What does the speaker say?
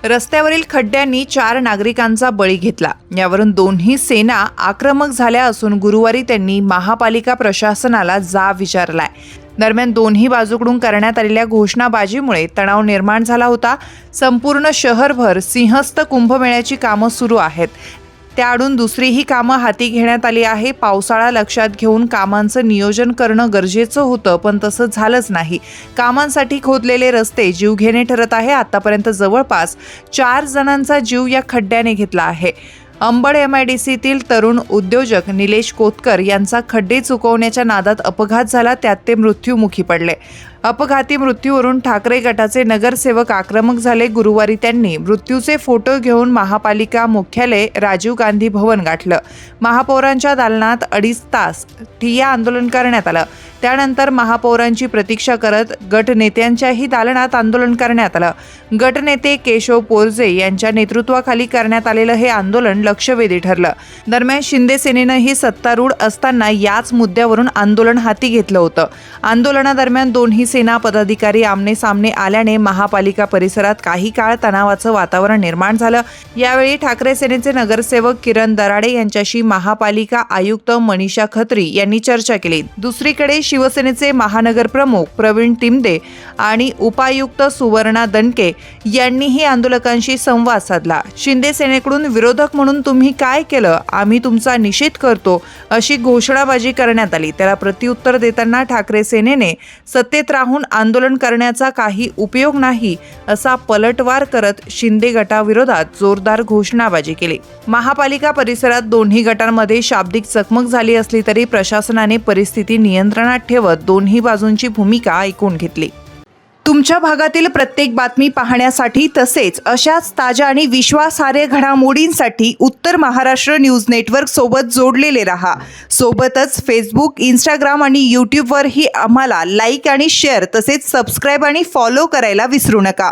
रस्त्यावरील खड्ड्यांनी 4 नागरिकांचा बळी घेतला। यावरून दोन्ही सेना आक्रमक झाल्या असून गुरुवारी त्यांनी महापालिका प्रशासनाला जाब विचारलाय। दरम्यान दोन्ही बाजूकडून करण्यात आलेल्या घोषणाबाजीमुळे तणाव निर्माण झाला होता। संपूर्ण शहरभर सिंहस्थ कुंभमेळ्याची कामं सुरू आहेत। त्याआडून दुसरीही कामं हाती घेण्यात आली आहे। पावसाळा लक्षात घेऊन कामांचं नियोजन करणं गरजेचं होतं, पण तसं झालंच नाही। कामांसाठी खोदलेले रस्ते जीवघेणे ठरत आहे। आतापर्यंत जवळपास 4 जणांचा जीव या खड्ड्याने घेतला आहे। अंबड MIDCतील तरुण उद्योजक निलेश कोतकर यांचा खड्डे चुकवण्याच्या नादात अपघात झाला, त्यात ते मृत्युमुखी पडले। अपघाती मृत्यूवरून ठाकरे गटाचे नगरसेवक आक्रमक झाले। गुरुवारी त्यांनी मृत्यूचे फोटो घेऊन महापालिका मुख्यालय राजीव गांधी भवन गाठलं। महापौरांच्या दालनात 2.5 तास ठिय्या आंदोलन करण्यात आलं। त्यानंतर महापौरांची प्रतीक्षा करत गटनेत्यांच्याही दालनात आंदोलन करण्यात आलं। गटनेते केशव पोरजे यांच्या नेतृत्वाखाली करण्यात आलेलं हे आंदोलन लक्षवेधी ठरलं। दरम्यान शिंदे सेनेनंही सत्तारूढ असताना याच मुद्द्यावरून आंदोलन हाती घेतलं होतं। आंदोलनादरम्यान दोन्ही सेना पदाधिकारी आमने सामने आल्याने महापालिका परिसरात काही काळ तणावाचं वातावरण निर्माण झालं। यावेळी ठाकरे सेनेचे नगरसेवक किरण दराडे यांच्याशी महापालिका आयुक्त मनीषा खत्री यांनी चर्चा केली। दुसरीकडे शिवसेनेचे महानगर प्रमुख प्रवीण टिमदे आणि उपायुक्त सुवर्णा दणके यांनीही आंदोलकांशी संवाद साधला। शिंदे सेनेकडून विरोधक म्हणून तुम्ही काय केलं, आम्ही तुमचा निषेध करतो अशी घोषणाबाजी करण्यात आली। त्याला प्रत्युत्तर देताना ठाकरे सेनेने सत्तेत राहून आंदोलन करण्याचा काही उपयोग नाही असा पलटवार करत शिंदे गटाविरोधात जोरदार घोषणाबाजी केली। महापालिका परिसरात दोन्ही गटांमध्ये शाब्दिक चकमक झाली असली तरी प्रशासनाने परिस्थिती नियंत्रणात ठेवत दोन्ही बाजूंची भूमिका ऐकून घेतली। तुमच्या भागातील प्रत्येक बातमी पाहण्यासाठी तसेच अशाच ताज्या आणि विश्वासार्ह घडामोडींसाठी उत्तर महाराष्ट्र न्यूज नेटवर्क सोबत जोडलेले रहा। सोबतच फेसबुक, इंस्टाग्राम आणि यूट्यूबवरही आम्हाला लाईक आणि शेअर तसेच सबस्क्राईब आणि फॉलो करायला विसरू नका।